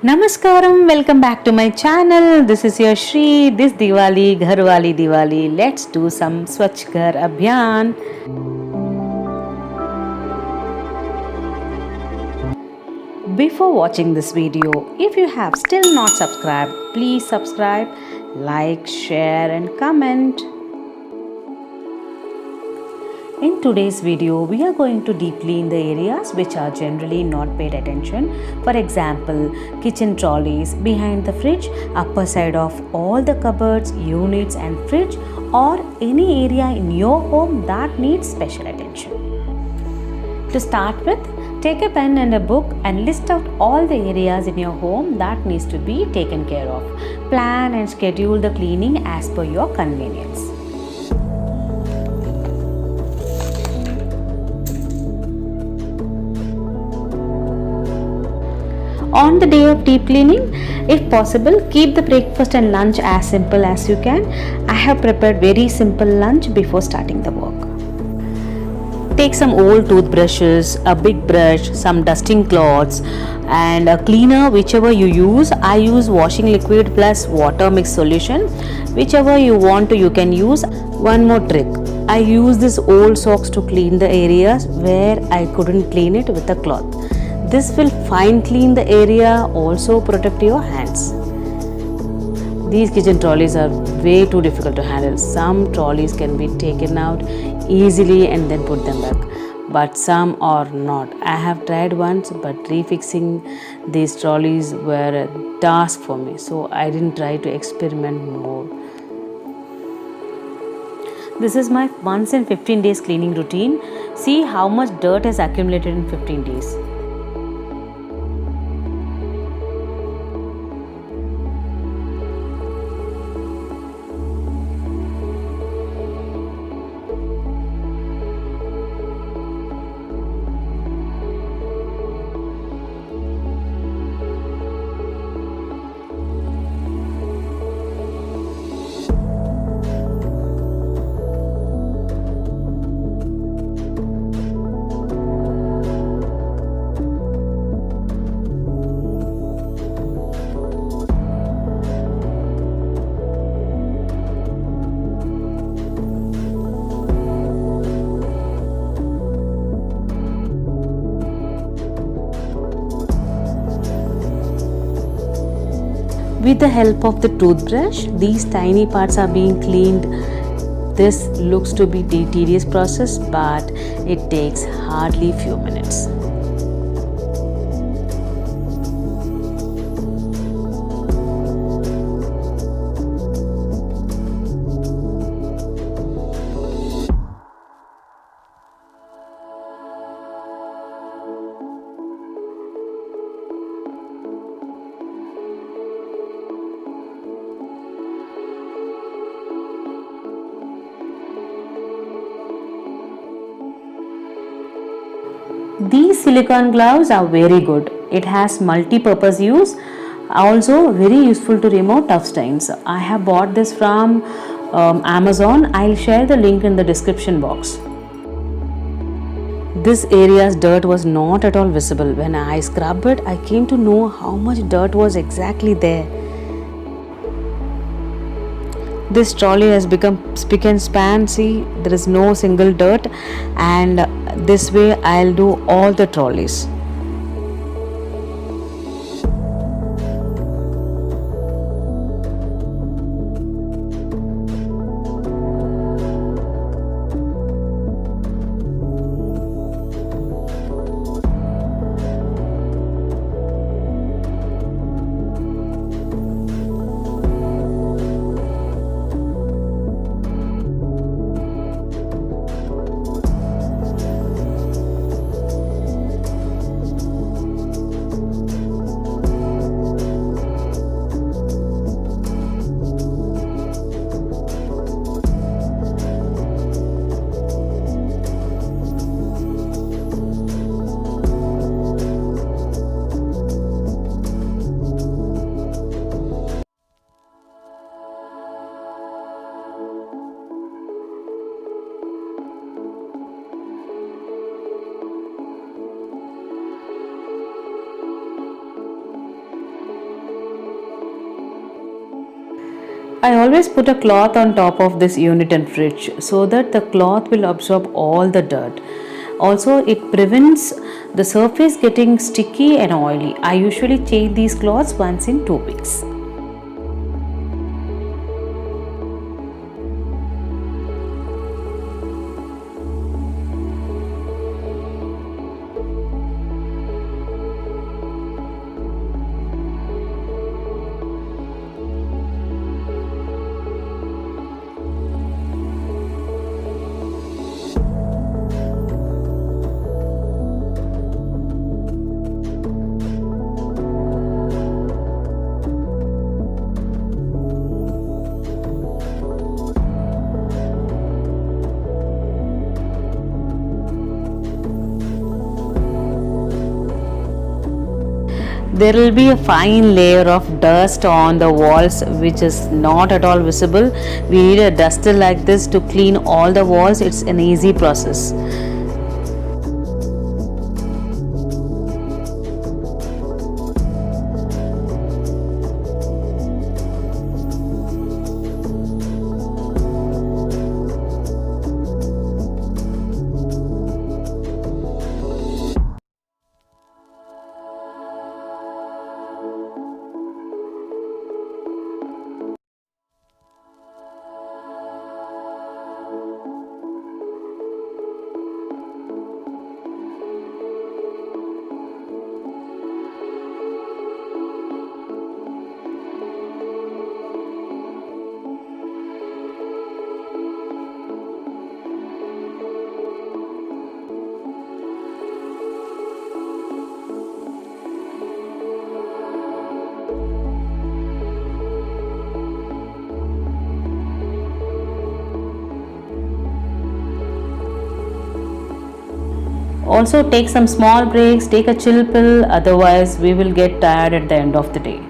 Namaskaram, welcome back to my channel. This is your Shri. This Diwali, Gharwali Diwali. Let's do some Swachh Ghar Abhiyan. Before watching this video, if you have still not subscribed, please subscribe, like, share and comment. In today's video, we are going to deeply in the areas which are generally not paid attention. For example, kitchen trolleys, behind the fridge, upper side of all the cupboards, units and fridge, or any area in your home that needs special attention. To start with, take a pen and a book and list out all the areas in your home that needs to be taken care of. Plan and schedule the cleaning as per your convenience. On the day of deep cleaning, if possible, keep the breakfast and lunch as simple as you can. I have prepared very simple lunch before starting the work. Take some old toothbrushes, a big brush, some dusting cloths and a cleaner whichever you use. I use washing liquid plus water mixed solution. Whichever you want to, you can use. One more trick. I use this old socks to clean the areas where I couldn't clean it with a cloth. This will fine clean the area, also protect your hands. These kitchen trolleys are way too difficult to handle. Some trolleys can be taken out easily and then put them back, but some are not. I have tried once, but refixing these trolleys were a task for me, so I didn't try to experiment more. This is my once in 15 days cleaning routine. See how much dirt has accumulated in 15 days. With the help of the toothbrush, these tiny parts are being cleaned. This looks to be a tedious process, but it takes hardly few minutes. These silicone gloves are very good. It has multi-purpose use. Also very useful to remove tough stains. I have bought this from Amazon. I'll share the link in the description box. This area's dirt was not at all visible. When I scrubbed it, I came to know how much dirt was exactly there. This trolley has become spick and span. See, there is no single dirt, and this way I'll do all the trolleys. I always put a cloth on top of this unit and fridge so that the cloth will absorb all the dirt. Also, it prevents the surface getting sticky and oily. I usually change these cloths once in 2 weeks. There will be a fine layer of dust on the walls which is not at all visible. We need a duster like this to clean all the walls. It's an easy process. Also, take some small breaks, take a chill pill, otherwise, we will get tired at the end of the day.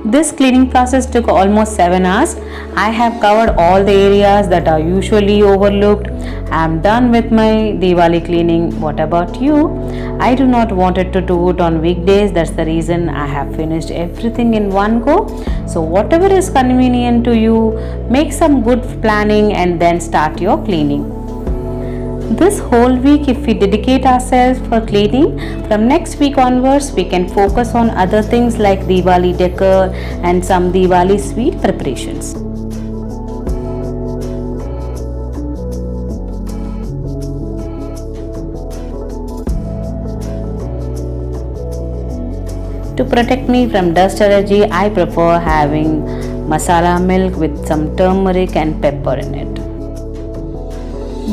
This cleaning process took almost 7 hours. I have covered all the areas that are usually overlooked. I am done with my Diwali cleaning. What about you? I do not wanted to do it on weekdays. That's the reason I have finished everything in one go. So whatever is convenient to you, make some good planning and then start your cleaning. This whole week, if we dedicate ourselves for cleaning, from next week onwards we can focus on other things like Diwali decor and some Diwali sweet preparations. To protect me from dust allergy, I prefer having masala milk with some turmeric and pepper in it.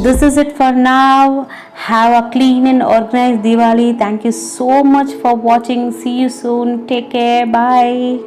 This is it for now. Have a clean and organized Diwali. Thank you so much for watching. See you soon. Take care. Bye.